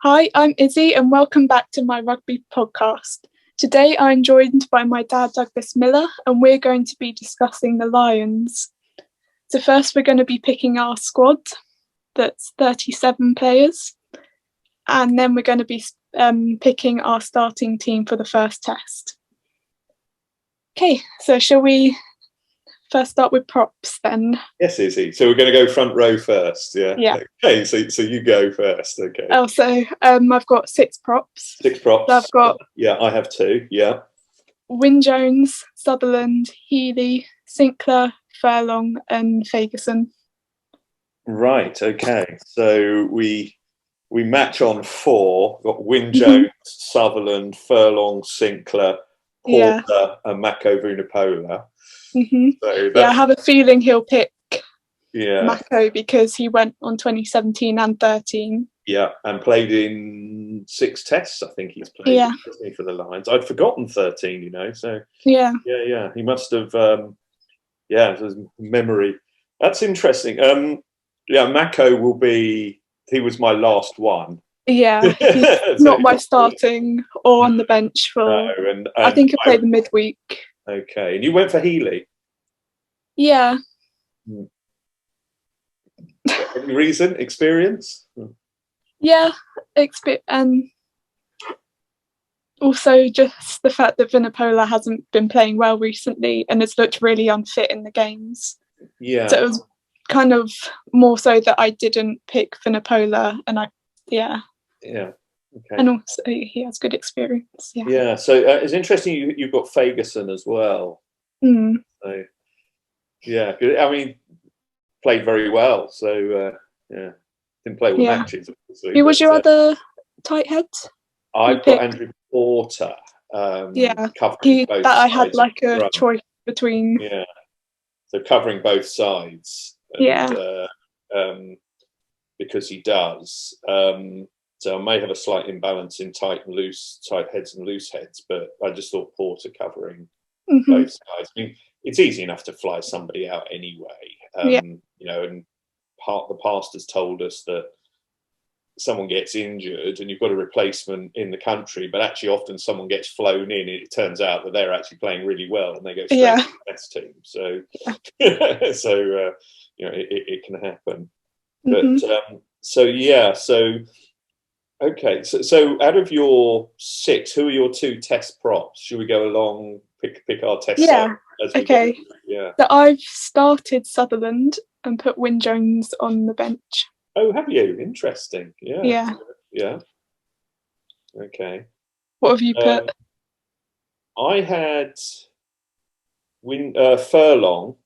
Hi, I'm Izzy and welcome back to my rugby podcast. Today I'm joined by my dad Douglas Miller and we're going to be discussing the Lions. So first we're going to be picking our squad, that's 37 players, and then we're going to be picking our starting team for the first test. Okay, so shall we first start with props then? Yes, Izzy. So we're going to go front row first, yeah? Yeah. Okay, so you go first, okay. Oh, so I've got 6 props. 6 props. So I've got... Yeah, I have 2, yeah. Wyn Jones, Sutherland, Healy, Sinclair, Furlong and Ferguson. Right, okay. So we match on 4. We've got Wyn Jones, Sutherland, Furlong, Sinclair, Porter and Mako Vunipola. So I have a feeling he'll pick yeah. Mako because he went on 2017 and 13. Yeah, and played in 6 tests, I think he's played for the Lions. I'd forgotten 13, you know, so... Yeah. He must have... his memory. That's interesting. Mako will be... He was my last one. Yeah, he's not my starting or on the bench for... No, and I think he'll play the midweek. Okay, and you went for Healy? Yeah. Any reason? Experience? Yeah, and also just the fact that Vunipola hasn't been playing well recently and has looked really unfit in the games. Yeah. So it was kind of more so that I didn't pick Vunipola, and Yeah. Okay. And also he has good experience. Yeah. Yeah. So it's interesting you've got Ferguson as well. So yeah, I mean, played very well. So didn't play all the matches. Obviously, who was your other tight head? I've got Andrew Porter. Covering both that I sides had like a choice between. Yeah. So covering both sides. And, because he does. So I may have a slight imbalance in tight heads and loose heads, but I just thought Porter covering both sides. I mean, it's easy enough to fly somebody out anyway. You know, and the past has told us that someone gets injured and you've got a replacement in the country, but actually often someone gets flown in and it turns out that they're actually playing really well and they go straight to the best team. So, you know, it can happen. But okay. So out of your 6, who are your 2 test props? Should we go along, pick our test? Yeah. Okay. Go? Yeah. So I've started Sutherland and put Wyn Jones on the bench. Oh, have you? Interesting. Yeah. Yeah. Okay. What have you put? I had Furlong.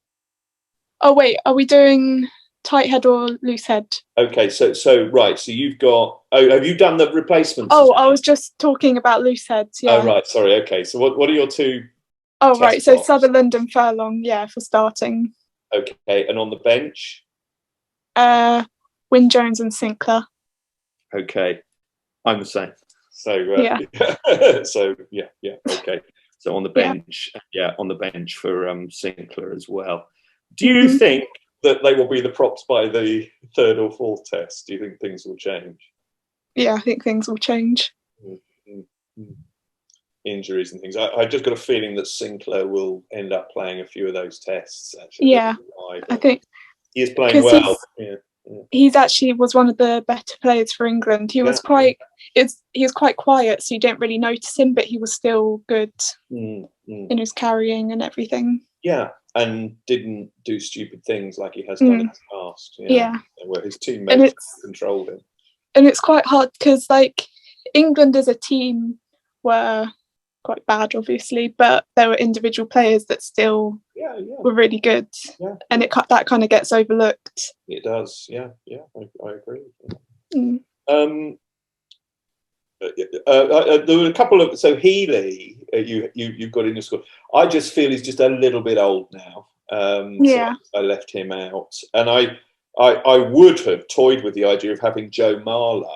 Oh wait, are we doing tight head or loose head? Okay, so right, so you've got... Oh, have you done the replacements? Oh, I was just talking about loose heads, yeah. Oh, right, sorry, okay. So what are your 2... Oh, right, so Sutherland and Furlong, for starting. Okay, and on the bench? Wyn Jones and Sinclair. Okay, I'm the same. So, okay. So on the bench, on the bench for Sinclair as well. Do you think that they will be the props by the 3rd or 4th test? Do you think things will change? Yeah, I think things will change. Injuries and things. I just got a feeling that Sinclair will end up playing a few of those tests. Actually, I think he is playing well. He's actually was one of the better players for England. He was quite quiet, so you don't really notice him, but he was still good in his carrying and everything. Yeah, and didn't do stupid things like he has done in the past. Where his teammates controlled him. And it's quite hard because, like, England as a team were quite bad, obviously, but there were individual players that still were really good, and that kind of gets overlooked. It does, I agree. There were a couple of... So Healy, you've got in your squad. I just feel he's just a little bit old now. So I left him out, and I would have toyed with the idea of having Joe Marler.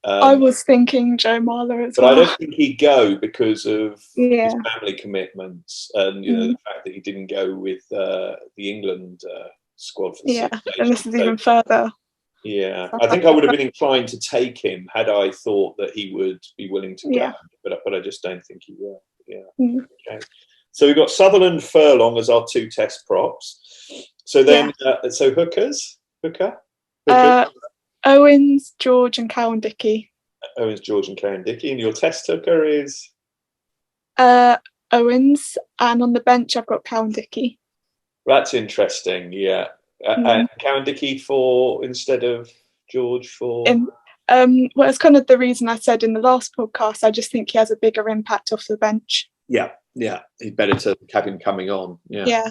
I was thinking Joe Marler as well. But I don't think he'd go because of his family commitments and the fact that he didn't go with the England squad for the 6 and this is even further. Yeah, I think I would have been inclined to take him had I thought that he would be willing to go, but I just don't think he will. Yeah. Okay. So we've got Sutherland, Furlong as our 2 test props. So then, so hooker. Owens, George, and Cowan-Dickie. Owens, George, and Cowan-Dickie, and your test hooker is Owens, and on the bench I've got Cowan-Dickie. That's interesting. Yeah. And Cowan-Dickie for instead of George for. Well, it's kind of the reason I said in the last podcast. I just think he has a bigger impact off the bench. Yeah. He's better to have him coming on. Yeah.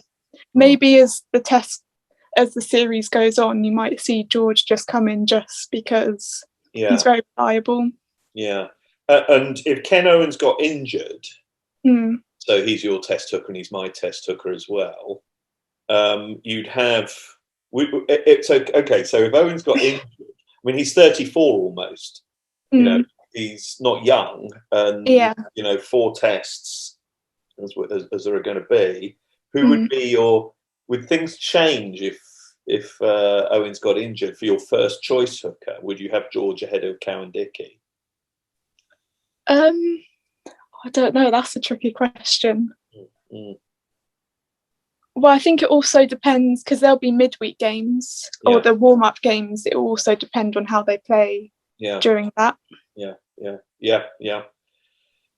Maybe as the series goes on, you might see George just come in just because he's very reliable. Yeah. And if Ken Owens got injured, so he's your test hooker and he's my test hooker as well. You'd have. So if Owen's got injured, I mean, he's 34 almost. You know, he's not young, and 4 tests as there are going to be. Who would be your? Would things change if Owen's got injured for your first choice hooker? Would you have George ahead of Cowan-Dickie? I don't know. That's a tricky question. Well, I think it also depends because there'll be midweek games or the warm-up games. It will also depend on how they play during that. Yeah.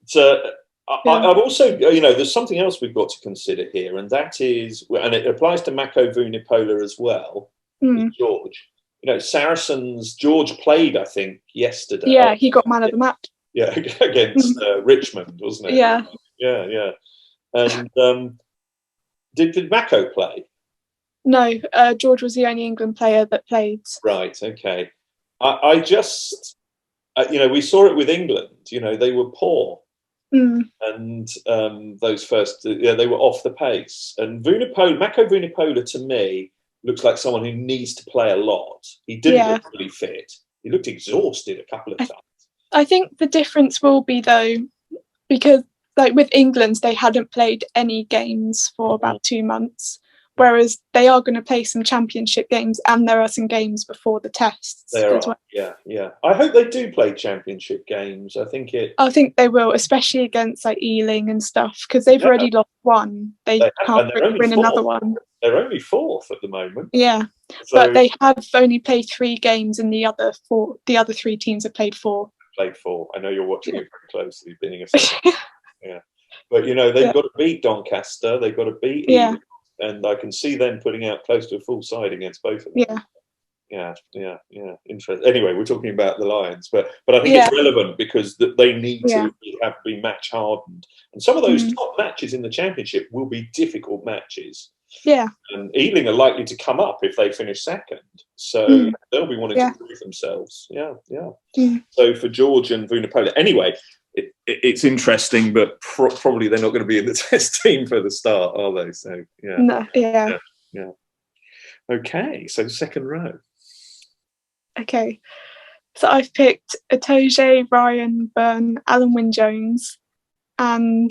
So I've also, there's something else we've got to consider here, and that is, and it applies to Mako Vunipola as well, George. Saracens, George played, I think, yesterday. Yeah, he got man of the match. Yeah, against Richmond, wasn't it? Yeah. And did Mako play? No, George was the only England player that played. Right, okay. I just, we saw it with England. They were poor. And those first, they were off the pace. And Mako Vunipola, to me, looks like someone who needs to play a lot. He didn't look really fit. He looked exhausted a couple of times. I think the difference will be, though, because like with England, they hadn't played any games for about 2 months, whereas they are going to play some championship games, and there are some games before the tests as well. Yeah. I hope they do play championship games. I think they will, especially against like Ealing and stuff, because they've already lost one. They can't win another one. They're only 4th at the moment. Yeah, but they have only played 3 games, and the other 3 teams have played 4. I know you're watching it very closely, being a fan. Yeah, but they've got to beat Doncaster. They've got to beat Ealing, and I can see them putting out close to a full side against both of them. Yeah. Interesting. Anyway, we're talking about the Lions, but I think it's relevant because they need to be match hardened, and some of those top matches in the Championship will be difficult matches. Yeah, and Ealing are likely to come up if they finish second, so they'll be wanting to prove themselves. Yeah. So for George and Vunipola, anyway, it's interesting, but probably they're not going to be in the test team for the start, are they? So yeah. Okay, so second row. Okay, so I've picked Itoje, Ryan, Byrne, Alan Wynne-Jones, and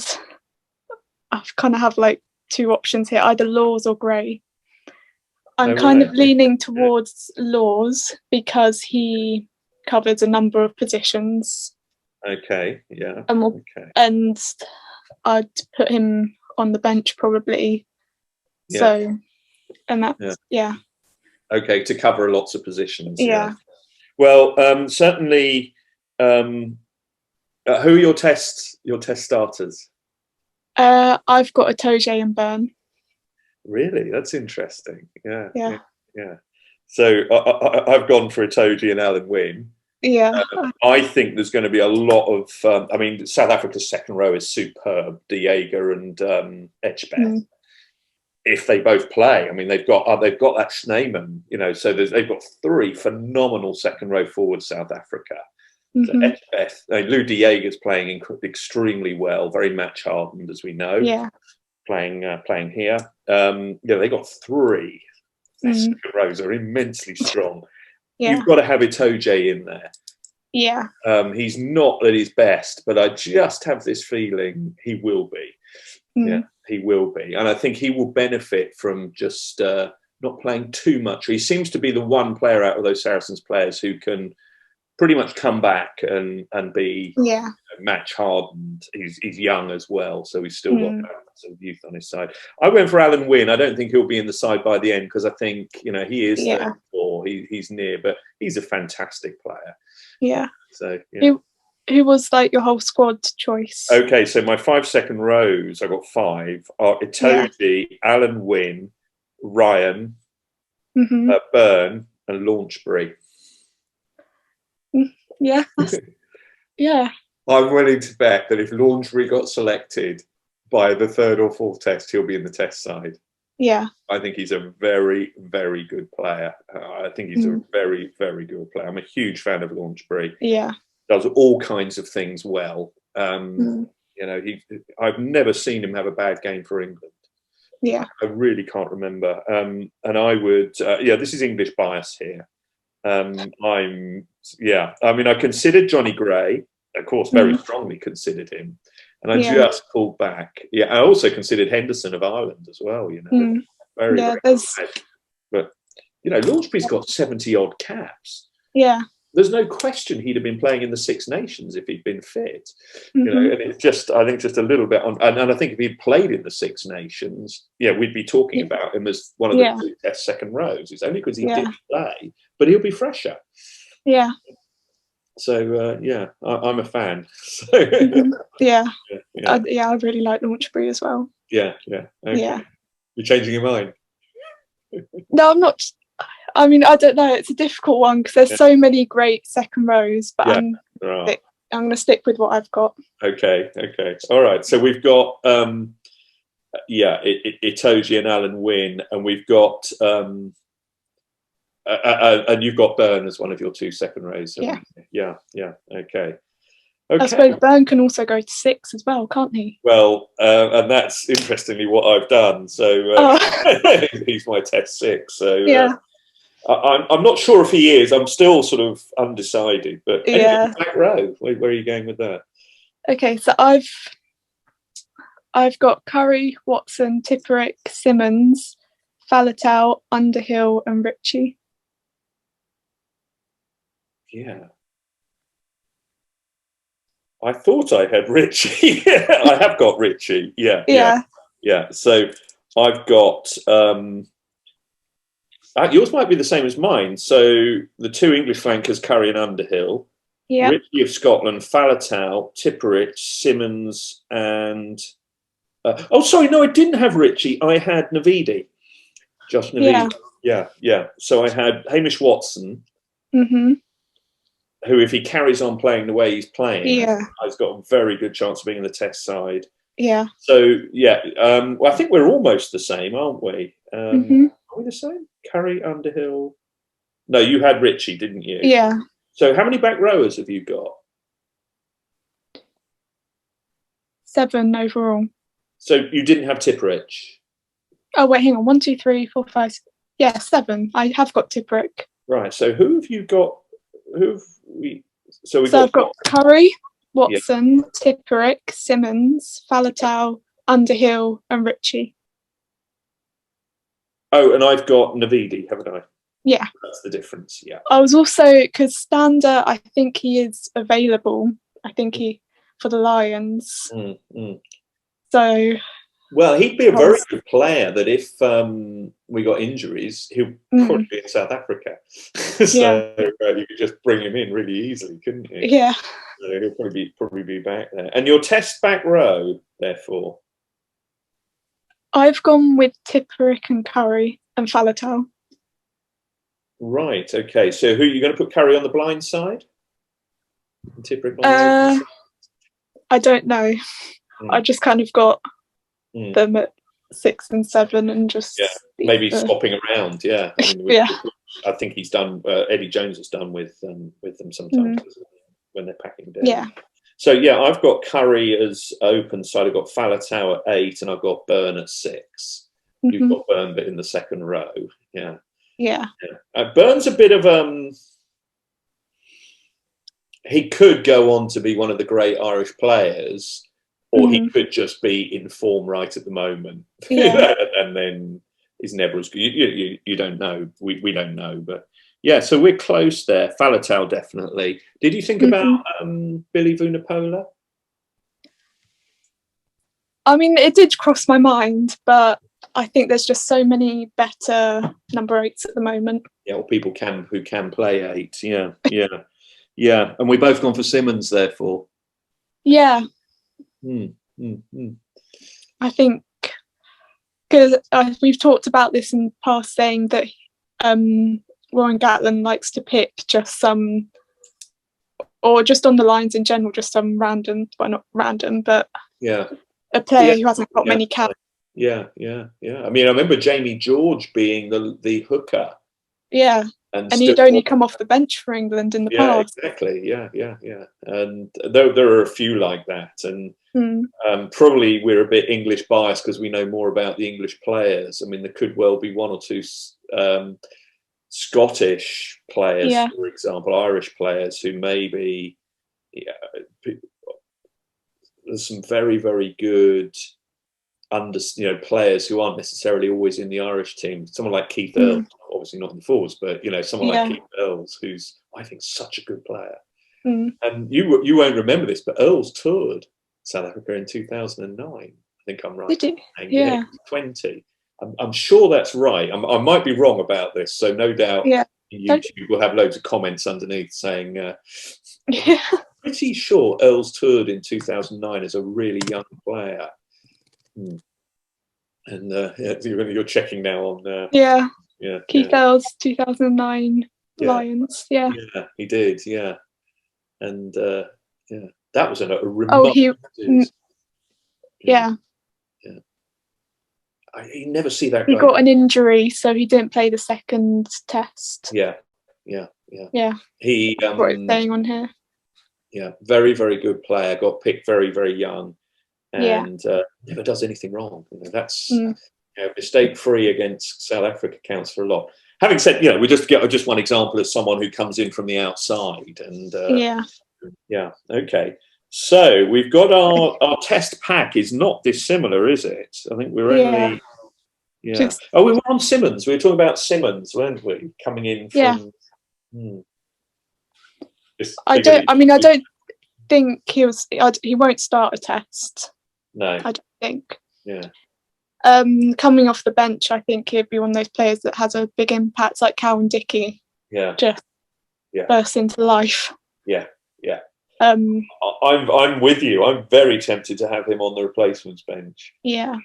I've kind of have like 2 options here, either Laws or Gray. I'm kind of leaning towards Laws because he covers a number of positions. Okay, yeah. And I'd put him on the bench probably. Yeah. So, and that's, Okay, to cover lots of positions. Yeah. Well, certainly, who are your test starters? I've got Itoje and Byrne. Really? That's interesting. Yeah. So I've gone for Itoje and Alan Wynne. Yeah. I think there's going to be a lot of. South Africa's second row is superb. De Jager and Etchebeth. If they both play, they've got that Schneemann. So they've got 3 phenomenal second row forwards. South Africa. So Etchebeth, Lou De Jager's playing extremely well, very match hardened, as we know. Yeah. Playing here. They got 3. Their second rows are immensely strong. Yeah. You've got to have Itoje in there. Yeah. He's not at his best, but I just have this feeling he will be. Yeah, he will be. And I think he will benefit from just not playing too much. He seems to be the one player out of those Saracens players who can pretty much come back and be match hardened. He's young as well, so he's still got that sort of youth on his side. I went for Alan Wynne. I don't think he'll be in the side by the end because I think he is 34. He's near, but he's a fantastic player. Yeah. So who was like your whole squad choice? Okay, so my 5 second rows, I got 5 are Itoje, Alan Wynne, Ryan, Byrne, and Launchbury. Yeah. Yeah. I'm willing to bet that if Launchbury got selected by the 3rd or 4th test, he'll be in the test side. Yeah. I think he's a very, very good player. I think he's a very, very good player. I'm a huge fan of Launchbury. Yeah. Does all kinds of things well. I've never seen him have a bad game for England. Yeah. I really can't remember. And I would, this is English bias here. I considered Johnny Gray, of course, very strongly considered him. And I just pulled back. Yeah, I also considered Henderson of Ireland as well, Very, very bad. But, Launchbury's got 70-odd caps. Yeah. There's no question he'd have been playing in the Six Nations if he'd been fit. And it's just, I think, just a little bit on. And I think if he'd played in the Six Nations, we'd be talking about him as one of the 2 Test second rows. It's only because he didn't play, but he'll be fresher. Yeah. So I'm a fan. I really like Launchbury as well. Yeah. Okay. Yeah. You're changing your mind? No, I'm not. I mean, I don't know. It's a difficult one because there's so many great second rows, but I'm going to stick with what I've got. Okay. All right. So we've got Itoje and Alan Wynne, and we've got and you've got Byrne as one of your 2 second rows. Yeah. Okay. I suppose Byrne can also go to 6 as well, can't he? Well, and that's interestingly what I've done. So he's my test 6. So I'm not sure if he is. I'm still sort of undecided. But anyway, back row. Where are you going with that? Okay, so I've got Curry, Watson, Tipperick, Simmons, Faletau, Underhill, and Ritchie. Yeah. I thought I had Ritchie. I have got Ritchie. Yeah. So I've got yours might be the same as mine. So the 2 English flankers, Curry and Underhill. Yeah. Ritchie of Scotland, Faletau, Tipperich, Simmons, and I didn't have Ritchie. I had Navidi. Just Navidi. Yeah. So I had Hamish Watson. Who, if he carries on playing the way he's playing, has got a very good chance of being in the test side. Yeah. So, I think we're almost the same, aren't we? Are we the same? Curry, Underhill? No, you had Ritchie, didn't you? Yeah. So how many back rowers have you got? 7 overall. So you didn't have Tipperich? Oh, wait, hang on. 1, 2, 3, 4, 5, 6. Yeah, 7. I have got Tipperich. Right. So who have you got? I've got Curry, Watson, Tipperick, Simmons, Faletau, Underhill, and Ritchie. Oh, and I've got Navidi, haven't I? Yeah. That's the difference, yeah. I was also, because Stander, I think he is available. I think for the Lions. So... Well, he'd be a very good player that if we got injuries, he'll probably be in South Africa. So you could just bring him in really easily, couldn't you? Yeah. So he'll probably be back there. And your test back row, therefore? I've gone with Tipperick and Curry and Faletau. Right, okay. So who are you going to put Curry on the blind side? And Tipperick on the open side? I don't know. I just kind of got... them at 6 and 7 and just maybe swapping around. I think he's done. Eddie Jones has done with them sometimes when they're packing down. So I've got Curry as open side. I've got Faletau at 8, and I've got Byrne at 6. You've got Byrne, but in the second row. Byrne's a bit of he could go on to be one of the great Irish players. Or he could just be in form right at the moment, and then is never as good. You don't know. We don't know, but yeah. So we're close there. Faletau definitely. Did you think about Billy Vunipola? I mean, it did cross my mind, but I think there's just so many better number 8s at the moment. Yeah, or people who can play 8. Yeah, yeah, yeah. And we both gone for Simmons, therefore. Yeah. I think because we've talked about this in the past, saying that Warren Gatland likes to pick just some, or just on the lines in general, just some random, well, not random, but a player who hasn't got many caps. Yeah. I mean, I remember Jamie George being the hooker. Yeah. And he'd only come off the bench for England in the past. Exactly. Yeah. And there are a few like that. And probably we're a bit English biased because we know more about the English players. I mean, there could well be one or two Scottish players, for example, Irish players who maybe there's some very, very good players who aren't necessarily always in the Irish team. Someone like Keith Earls, obviously not in the forwards, but someone like Keith Earls, who's I think such a good player. And you won't remember this, but Earls toured South Africa in 2009. I think I'm right. Did he? Yeah. 20. I'm sure that's right. I might be wrong about this, so no doubt YouTube will have loads of comments underneath saying pretty sure Earls toured in 2009 as a really young player. And you're checking now on Keith Earls 2009 Lions. Yeah, he did. And that was a remarkable you never see that guy. He got an injury, so he didn't play the second test. Yeah. He what it's saying on here. Yeah, very, very good player. Got picked very, very young, and never does anything wrong. That's mistake free against South Africa counts for a lot. Having said, we just get just one example of someone who comes in from the outside, and okay. So we've got our test pack is not dissimilar, is it? I think we're only we were on Simmons. We were talking about Simmons, weren't we? Coming in from I don't think he won't start a test. No. I don't think. Yeah. Coming off the bench, I think he'd be one of those players that has a big impact, like Cowan Dickey. Yeah. Just burst into life. Yeah. I'm with you. I'm very tempted to have him on the replacements bench. Yeah.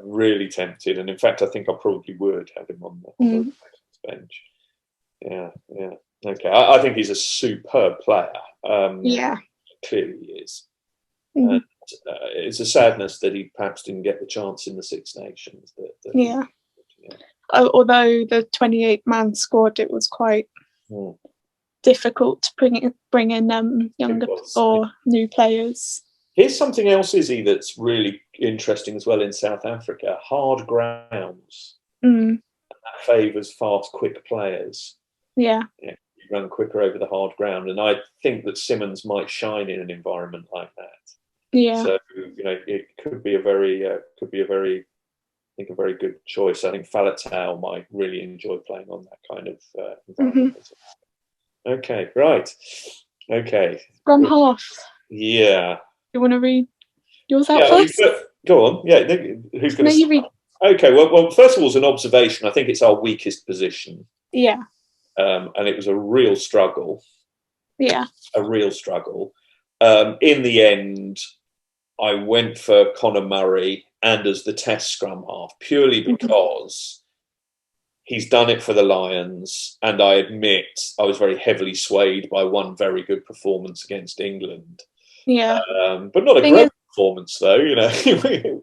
Really tempted, and in fact, I think I probably would have him on the replacements bench. Yeah. Okay. I think he's a superb player. Clearly he is. And it's a sadness that he perhaps didn't get the chance in the Six Nations. Although the 28-man squad, it was quite difficult to bring in younger or new players. Here's something else, Izzy, that's really interesting as well in South Africa. Hard grounds. And that favours fast, quick players. Yeah. You run quicker over the hard ground. And I think that Simmons might shine in an environment like that. Yeah. So, it could be a very good choice. I think Faletau might really enjoy playing on that kind of environment. Okay, right. Okay. Scrum half. Yeah. You want to read yours out first? Go on. Yeah. Who's going to? You read. Okay. Well, first of all, as an observation, I think it's our weakest position. Yeah. And it was a real struggle. Yeah. A real struggle. In the end, I went for Conor Murray and as the test scrum half purely because he's done it for the Lions, and I admit I was very heavily swayed by one very good performance against England. Yeah. But not a great performance, though,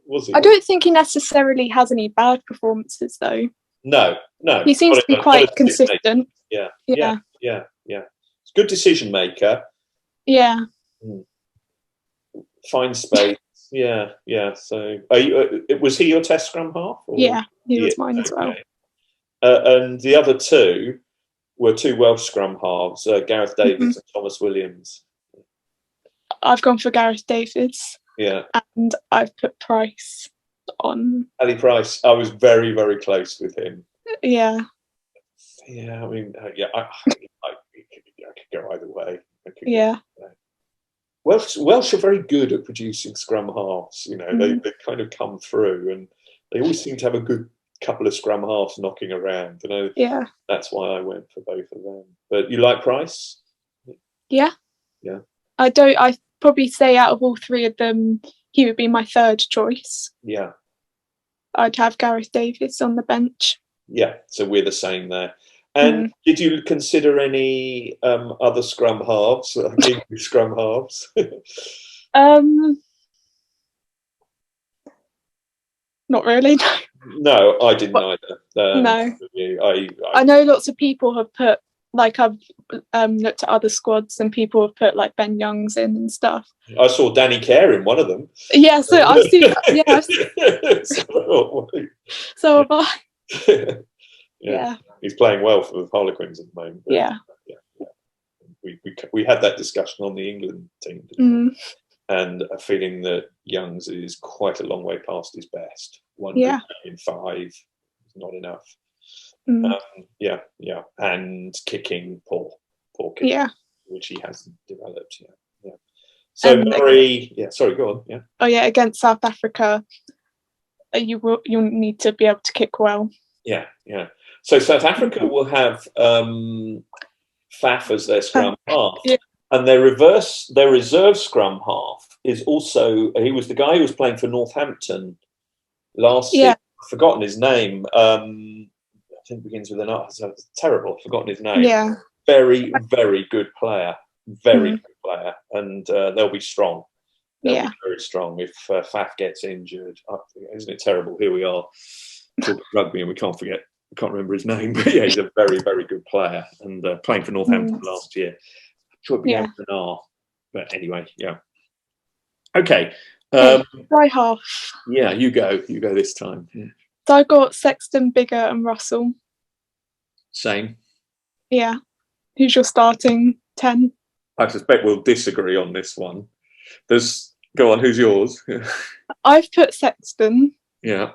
was he? I don't think he necessarily has any bad performances, though. No. He seems to be quite consistent. Yeah. It's good decision maker. Yeah. Fine space. Yeah. So, was he your test scrum half? Or? Yeah, he was mine as well. And the other two were two Welsh scrum halves, Gareth Davies and Thomas Williams. I've gone for Gareth Davies. Yeah. And I've put Price. on. Ali Price, I was very, very close with him. Yeah. Yeah, I mean, I could go either way. Yeah. Welsh are very good at producing scrum halves. They kind of come through, and they always seem to have a good couple of scrum halves knocking around. Yeah. That's why I went for both of them. But you like Price? Yeah. Yeah. I'd probably say out of all three of them, he would be my third choice. Yeah. I'd have Gareth Davies on the bench. Yeah, so we're the same there. And did you consider any other scrum halves, English scrum halves? Not really. No, I didn't either. No. I know lots of people have put, like, I've looked at other squads and people have put like Ben Youngs in and stuff. I saw Danny Kerr in one of them. Yeah, so I've seen that. So have I. Yeah. He's playing well for the Harlequins at the moment. Yeah. We had that discussion on the England team, and a feeling that Youngs is quite a long way past his best. One in 5 is not enough. And kicking poor kicking, which he hasn't developed yet. Yeah. So Murray, sorry, go on. Yeah. Oh yeah, against South Africa, you'll need to be able to kick well. Yeah. So South Africa will have Faf as their scrum half, and their reserve scrum half is also, he was the guy who was playing for Northampton last season. I've forgotten his name. I think begins with an R. So terrible. I've forgotten his name. Yeah. Very, very good player. Very good player, and they'll be strong. They'll be very strong if Faf gets injured. Isn't it terrible? Here we are talking rugby, and we can't remember his name, but yeah, he's a very, very good player, and playing for Northampton last year. I'm sure it began with an R, but anyway, yeah. Okay. Try half. Yeah, you go this time. Yeah. So I got Sexton, Biggar, and Russell. Same. Yeah. Who's your starting 10? I suspect we'll disagree on this one. Go on, who's yours? I've put Sexton. Yeah.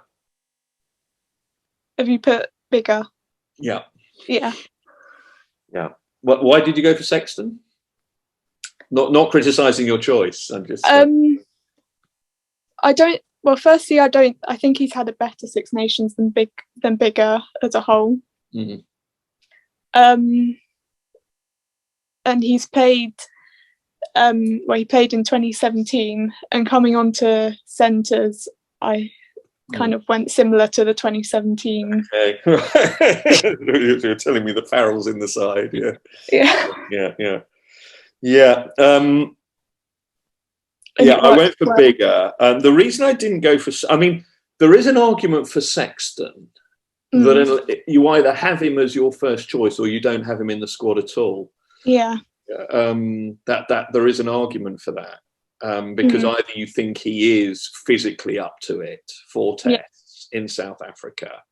Have you put Biggar? Yeah. Yeah. Yeah. Why did you go for Sexton? Not criticising your choice. I'm just. I don't. Well, firstly, I think he's had a better Six Nations than Biggar as a whole. Mm-hmm. And he's played. He played in 2017, and coming on to centres, I kind of went similar to the 2017. Okay. You're telling me the Farrell's in the side, yeah. I went for Biggar. The reason I didn't go for, there is an argument for Sexton that you either have him as your first choice or you don't have him in the squad at all. Yeah. That there is an argument for that. Because either you think he is physically up to it for tests in South Africa.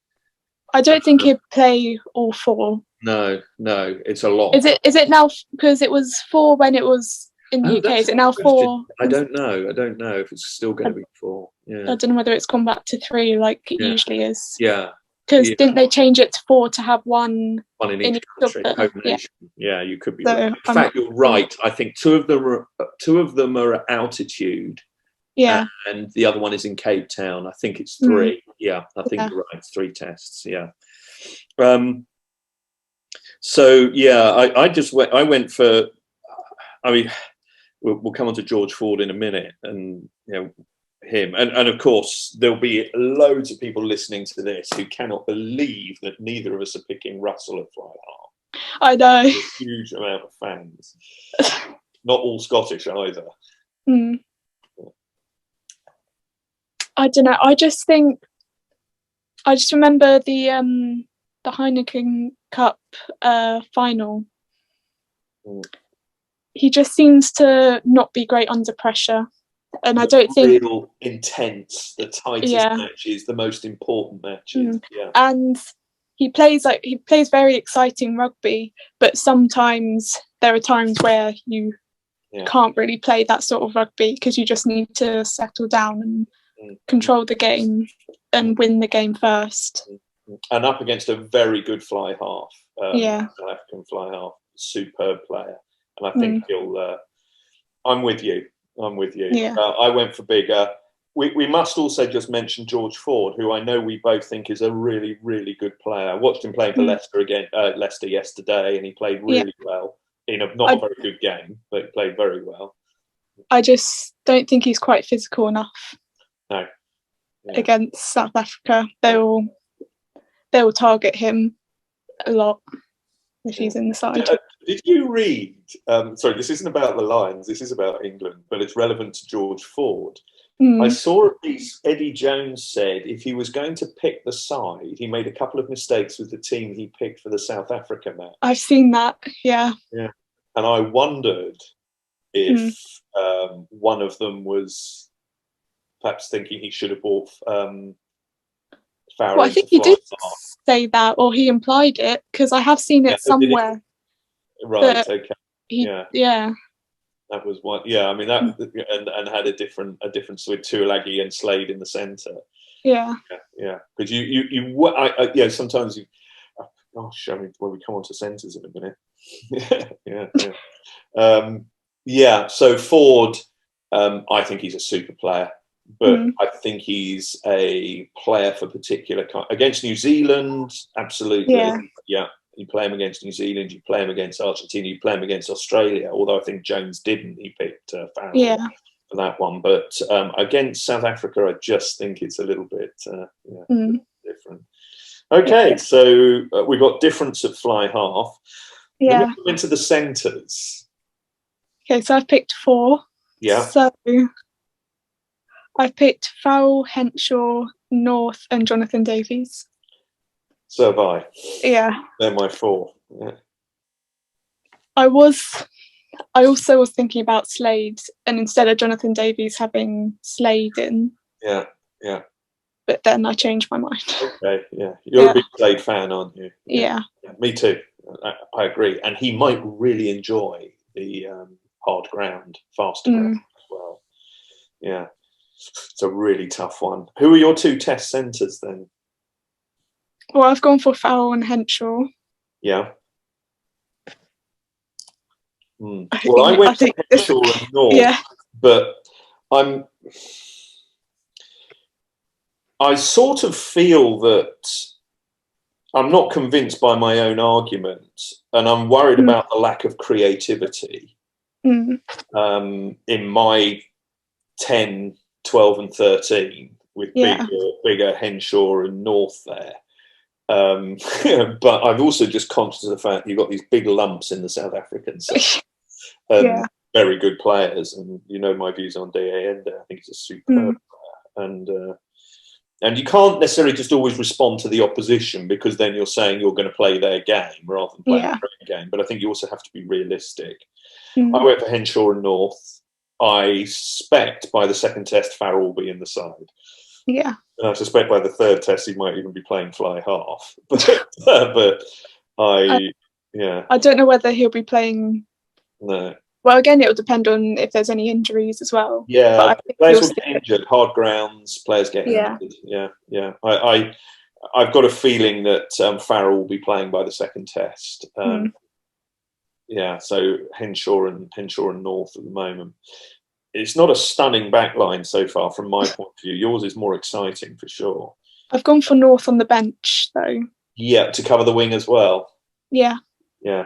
I don't think he'd play all 4. No, it's a lot. Is it now, because it was 4 when it was in the UK? Is it now 4? I don't know if it's still going to be 4. Yeah. I don't know whether it's gone back to 3 like it usually is. Yeah. Because didn't they change it to 4 to have one in each country, home nation? Yeah, you could be right. In fact, you're right. I think two of them are at altitude. Yeah. And the other one is in Cape Town. I think it's 3. Yeah, I think you're right. 3 tests. Yeah. I went for. We'll come on to George Ford in a minute, and him, and of course there'll be loads of people listening to this who cannot believe that neither of us are picking Russell at fly half. I know. There's a huge amount of fans. Not all Scottish either. I don't know. I just remember the Heineken Cup final. He just seems to not be great under pressure. And I don't think real intense, the tightest matches, the most important matches. Yeah. And he plays very exciting rugby, but sometimes there are times where you can't really play that sort of rugby because you just need to settle down control the game and win the game first. And up against a very good fly half, South African fly half, superb player. And I think he'll. I'm with you. Yeah. I went for bigger. We must also just mention George Ford, who I know we both think is a really, really good player. I watched him playing for Leicester yesterday, and he played really well in a not a very good game, but he played very well. I just don't think he's quite physical enough. No. Against South Africa, they will target him a lot if he's in the side. Did you read? Sorry, this isn't about the Lions. This is about England, but it's relevant to George Ford. I saw a piece Eddie Jones said if he was going to pick the side, he made a couple of mistakes with the team he picked for the South Africa match. I've seen that, yeah. And I wondered if one of them was perhaps thinking he should have bought Farrell. Well, I think he did say that, or he implied it, because I have seen it somewhere. Right, okay. Yeah. That was one. Yeah, I mean that, and had a different with Tuilagi and Slade in the centre. Yeah. Because sometimes you. Gosh, I mean, when we come on to centres in a minute. So Ford, I think he's a super player, but I think he's a player for particular against New Zealand. Absolutely, yeah. You play him against New Zealand, you play him against Argentina, you play him against Australia, although I think Jones didn't. He picked Farrell for that one. But against South Africa, I just think it's a little bit different. Okay, so we've got difference at fly half. Yeah. Then we come into the centres. Okay, so I've picked 4. Yeah. So I've picked Farrell, Henshaw, North and Jonathan Davies. So have I. Yeah. They're my 4. Yeah. I also was thinking about Slade, and instead of Jonathan Davies having Slade in. Yeah. But then I changed my mind. Okay, yeah. You're a big Slade fan, aren't you? Yeah. Me too. I agree. And he might really enjoy the hard ground, faster ground as well. Yeah. It's a really tough one. Who are your 2 test centres then? Well, I've gone for Farrell and Henshaw. Yeah. Well, I went for Henshaw and North, but I sort of feel that I'm not convinced by my own argument, and I'm worried about the lack of creativity in my 10, 12 and 13 with bigger Henshaw and North there. But I'm also just conscious of the fact you've got these big lumps in the South African side. Very good players, and you know my views on Dan. I think he's a superb player, and you can't necessarily just always respond to the opposition, because then you're saying you're going to play their game rather than playing their game. But I think you also have to be realistic. I went for Henshaw and North. I suspect by the second test Farrell will be in the side. Yeah. And I suspect by the third test he might even be playing fly half. But I don't know whether he'll be playing. No. Well, again, it will depend on if there's any injuries as well. Yeah, players will get injured. Hard grounds, players get injured. Yeah. I've got a feeling that Farrell will be playing by the second test. So Henshaw and North at the moment. It's not a stunning backline so far from my point of view. Yours is more exciting for sure. I've gone for North on the bench though. Yeah, to cover the wing as well. Yeah. Yeah.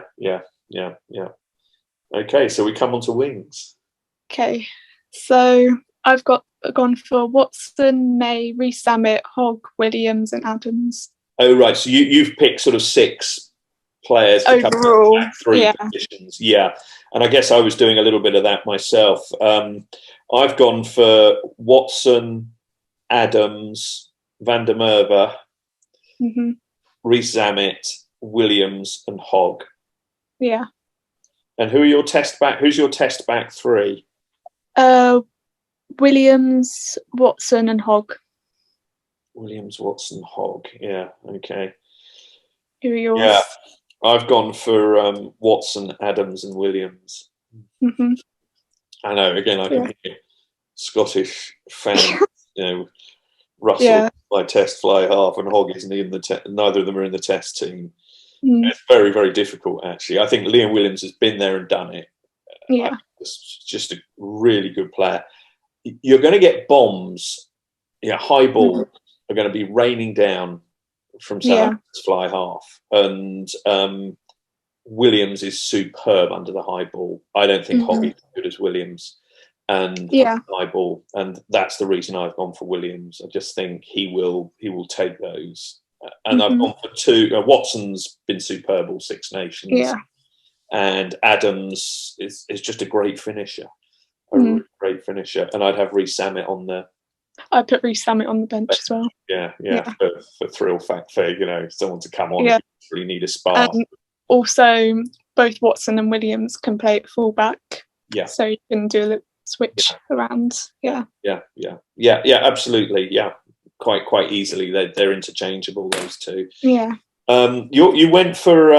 Okay, so we come on to wings. Okay, so I've gone for Watson, May, Rees-Zammit, Hogg, Williams and Adams. Oh, right. So you've picked sort of 6 players to overall, cover 3 positions. Yeah, and I guess I was doing a little bit of that myself. I've gone for Watson, Adams, Van der Merwe, Rees-Zammit, Williams and Hogg. Yeah. And who's your test back 3? Williams, Watson and Hogg. Williams, Watson, Hogg. Yeah, okay. Who are yours? Yeah, I've gone for Watson, Adams and Williams. I know, again, I can hear Scottish fans Russell my test fly half and Hogg isn't in neither of them are in the test team. It's very, very difficult, actually. I think Liam Williams has been there and done it. Yeah. It's just a really good player. You're going to get bombs, high ball are going to be raining down from Southampton's fly half. And Williams is superb under the high ball. I don't think Hogg is as good as Williams. And high ball, and that's the reason I've gone for Williams. I just think he will take those, and I've gone for two. Watson's been superb all Six Nations, and Adams is just a great finisher, really great finisher. And I'd have Reece Samet on there. I put Reece Samet on the bench as well. Yeah. For thrill factor, someone to come on. If you really need a spark. Also, both Watson and Williams can play at fullback. Yeah, so you can do a little switch around. Yeah, absolutely. Yeah, quite easily. They're interchangeable, those two. Yeah. You went for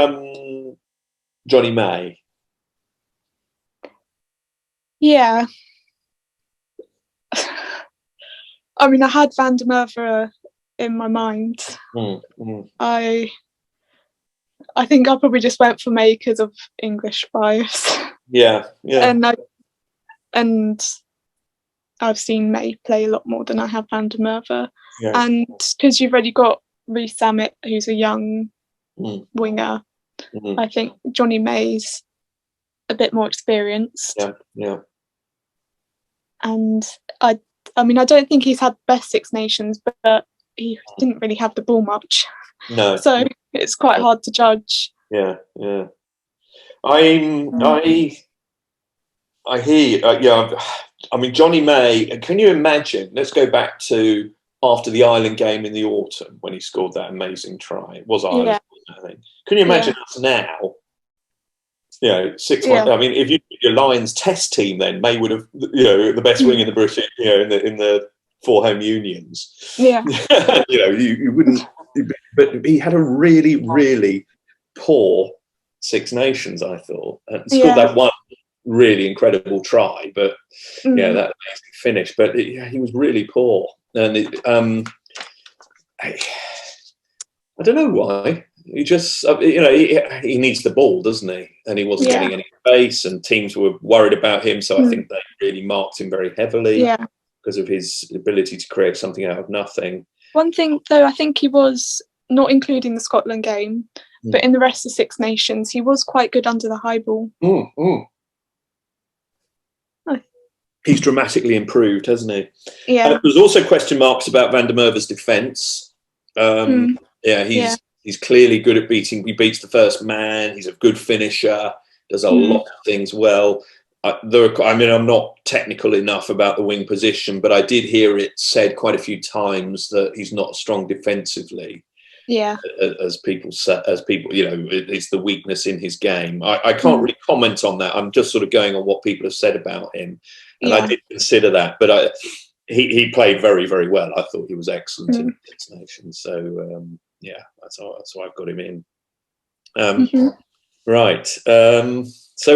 Johnny May. Yeah. I mean, I had Van der Merwe in my mind. I think I probably just went for May because of English bias. Yeah. And I've seen May play a lot more than I have Van der Merwe. And because you've already got Reece Samet, who's a young winger, I think Johnny May's a bit more experienced. Yeah. And I mean, I don't think he's had the best Six Nations, but he didn't really have the ball much. No. So it's quite hard to judge. Yeah. I hear you. I mean, Johnny May, can you imagine? Let's go back to after the Ireland game in the autumn when he scored that amazing try. It was Ireland, I think. Can you imagine us now? 6 months. I mean, if you your Lions test team, then May would have, the best wing in the British, in the 4 home unions. Yeah. You wouldn't. But he had a really, really poor Six Nations, I thought, and scored that one really incredible try, but that amazing finish. But he was really poor, and I don't know why. He just, he needs the ball, doesn't he? And he wasn't getting any space, and teams were worried about him. So I think they really marked him very heavily because of his ability to create something out of nothing. One thing, though, I think he was, not including the Scotland game, but in the rest of Six Nations, he was quite good under the high ball. He's dramatically improved, hasn't he? Yeah. There's also question marks about Van der Merwe's defence. He's clearly good at beating. He beats the first man. He's a good finisher. Does a lot of things well. I'm not technical enough about the wing position, but I did hear it said quite a few times that he's not strong defensively. Yeah. As people, it's the weakness in his game. I can't really comment on that. I'm just sort of going on what people have said about him, and I did consider that. But he played very, very well. I thought he was excellent in the Six Nations. So that's why I've got him in. Right. So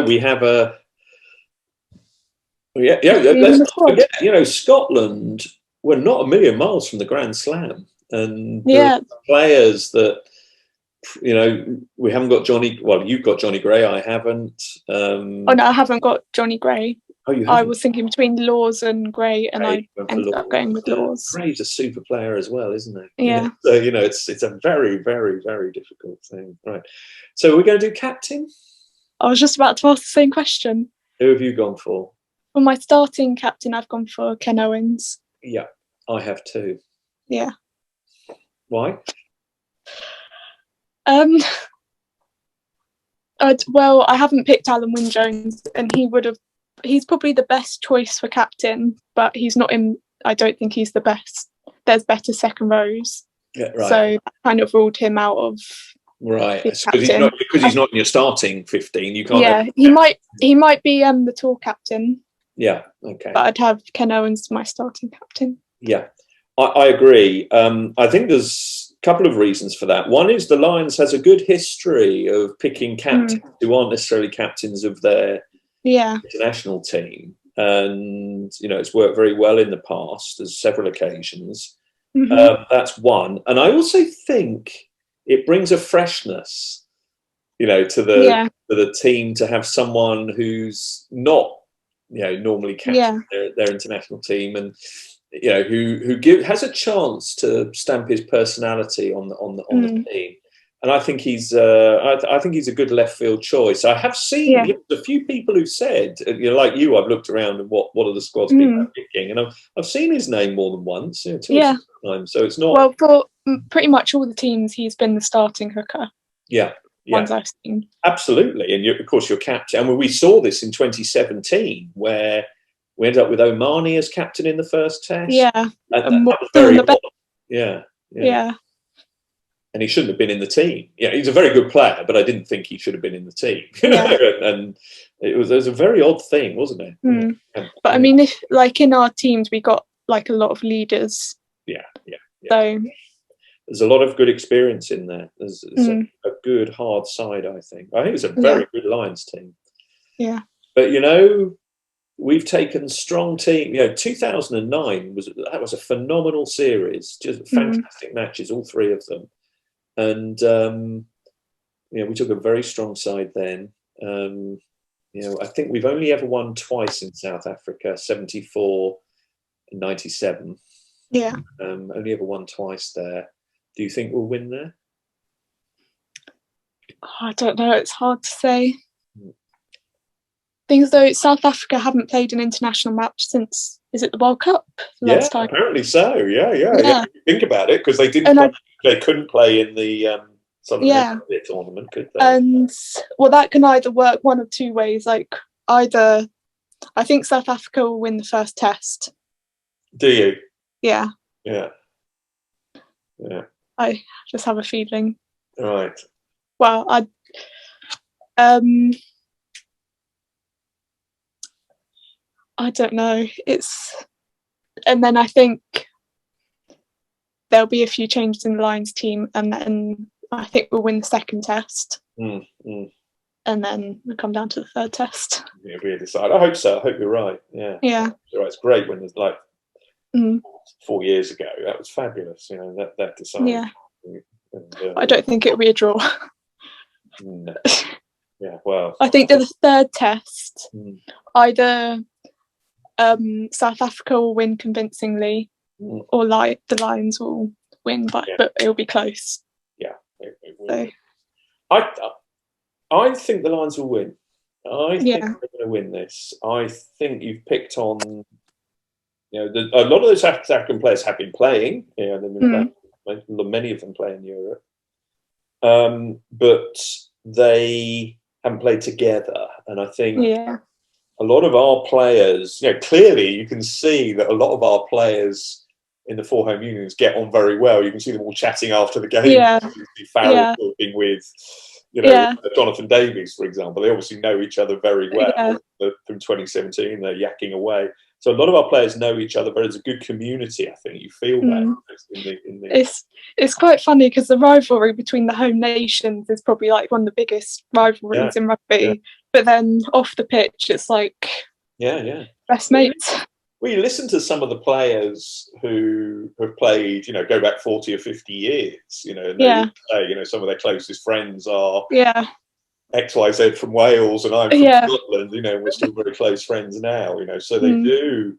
we have a. Let's not forget, Scotland were not a million miles from the Grand Slam, and players that we haven't got Johnny. Well, you've got Johnny Gray. I haven't. Oh no, I haven't got Johnny Gray. Oh, you haven't? I was thinking between Laws and Gray, and I ended up going with Laws. Gray's a super player as well, isn't he? Yeah. So it's a very, very, very difficult thing, right? So we're going to do captain. I was just about to ask the same question. Who have you gone for? For my starting captain, I've gone for Ken Owens. Yeah, I have too. Yeah. Why? Well, I haven't picked Alan Wynne-Jones, and he's probably the best choice for captain, but he's not in. I don't think he's the best. There's better second rows. Yeah, right. So that kind of ruled him out of. Right, because he's not in your starting 15. You can't. Yeah, he might be the tour captain. Yeah, okay. But I'd have Ken Owens as my starting captain. Yeah, I agree. I think there's a couple of reasons for that. One is the Lions has a good history of picking captains who aren't necessarily captains of their international team. and it's worked very well in the past. There's several occasions. That's one, and I also think it brings a freshness, to the team, to have someone who's not, normally captain their international team, and who has a chance to stamp his personality on the team. And I think he's a good left field choice. I have seen a few people who've said, like you, I've looked around and what are the squads people are picking, and I've seen his name more than once, two or three times. So it's not, well, for pretty much all the teams, he's been the starting hooker. Ones I've seen. Absolutely, and of course, you're captain. And we saw this in 2017, where we ended up with Omani as captain in the first test. That was very odd. Yeah. And he shouldn't have been in the team. He's a very good player, but I didn't think he should have been in the team. And it was a very odd thing, wasn't it? But I mean, if like in our teams, we got like a lot of leaders. So there's a lot of good experience in there. There's a good hard side, I think. I think it's a very good Lions team. But we've taken strong team. 2009 was a phenomenal series, just fantastic matches, all three of them. And we took a very strong side then. I think we've only ever won twice in South Africa, 74 and 97. Only ever won twice there. Do you think we'll win there? I don't know. It's hard to say. Things though, South Africa haven't played an international match since, is it the World Cup? Last time? Apparently so. Yeah. Think about it, because they didn't. They couldn't play in the tournament, could they? And that can either work one of two ways. Like either, I think South Africa will win the first test. Do you? Yeah. I just have a feeling. Right. Well, I don't know. And then I think there'll be a few changes in the Lions team, and then I think we'll win the second test. And then we'll come down to the third test. We decide. I hope so. I hope you're right. Yeah. You're right. It's great when there's 4 years ago. That was fabulous. That decided. Yeah. And, I don't think it'll be a draw. No. Yeah. Well, I think the third test, either South Africa will win convincingly, or the Lions will win, but it'll be close. It will. I think the Lions will win. I think they're going to win this. I think you've picked on, a lot of those South African players have been playing. They've been playing, many of them play in Europe, but they haven't played together. And I think a lot of our players, clearly you can see that a lot of our players in the four home unions get on very well. You can see them all chatting after the game. You can see Farrell talking with, Jonathan Davies, for example. They obviously know each other very well. From 2017, they're yakking away. So a lot of our players know each other, but it's a good community. I think you feel that. It's quite funny because the rivalry between the home nations is probably like one of the biggest rivalries in rugby. But then off the pitch, it's like best mates. Well, you listen to some of the players who have played, go back 40 or 50 years, and they say, some of their closest friends are XYZ from Wales and I'm from Scotland, and we're still very close friends now, so they do.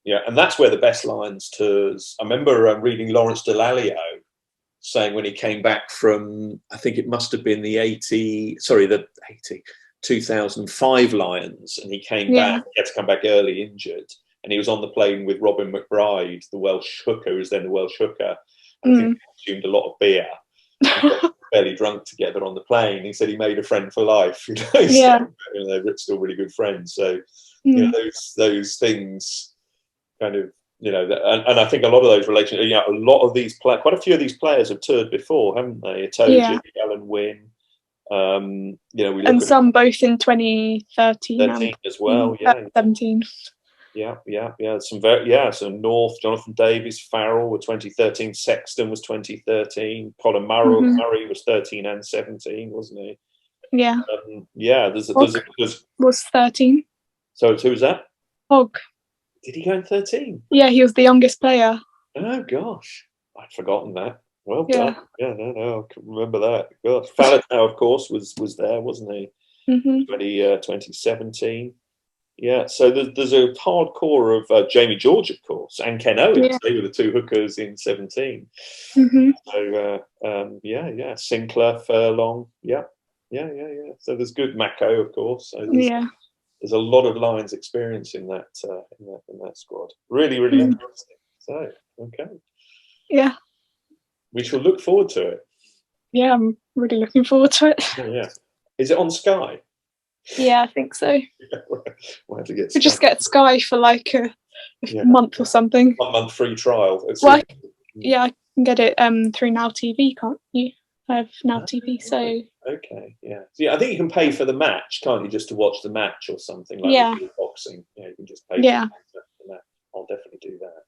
And that's where the best Lions tours. I remember reading Lawrence Dallaglio saying when he came back from, I think it must have been the 2005 Lions, and he came back, he had to come back early injured. And he was on the plane with Robin McBride, the Welsh hooker, who was then the Welsh hooker. I think he consumed a lot of beer. Got fairly drunk together on the plane. He said he made a friend for life. So, they're still really good friends. So, those things kind of, and I think a lot of those relations, a lot of these quite a few of these players have toured before, haven't they? Itoje, Alan Wynne. And some both in 2013 as well. 17. Some North, Jonathan Davies, Farrell were 2013, Sexton was 2013, Colin Murray was 13 and 17, wasn't he? Yeah. There's was 13. So who was that? Hogg. Did he go in 13? Yeah, he was the youngest player. Oh gosh, I'd forgotten that. Well Yeah. done. Yeah, no, I can remember that. Gosh, Faletau, of course, was there, wasn't he? 2017. Yeah, so there's a hardcore of Jamie George, of course, and Ken Owens. Yeah. They were the two hookers in 17. So yeah, Sinclair, Furlong, yeah. So there's good Mako, of course. So there's a lot of Lions experience in that squad. Really, really interesting. So okay, yeah, we shall look forward to it. Yeah, I'm really looking forward to it. Yeah. Is it on Sky? Yeah, I think so. We'll have to get We just get Sky for like a month or something. 1 month free trial. Well, I can get it through Now TV, can't you? I have Now TV, so okay, yeah. I think you can pay for the match, can't you, just to watch the match or something like boxing. Yeah, you can just pay for the match. I'll definitely do that.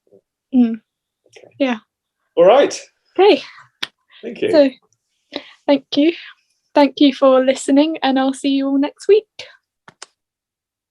Okay. Yeah. All right. Okay. Thank you. So, thank you for listening, and I'll see you all next week.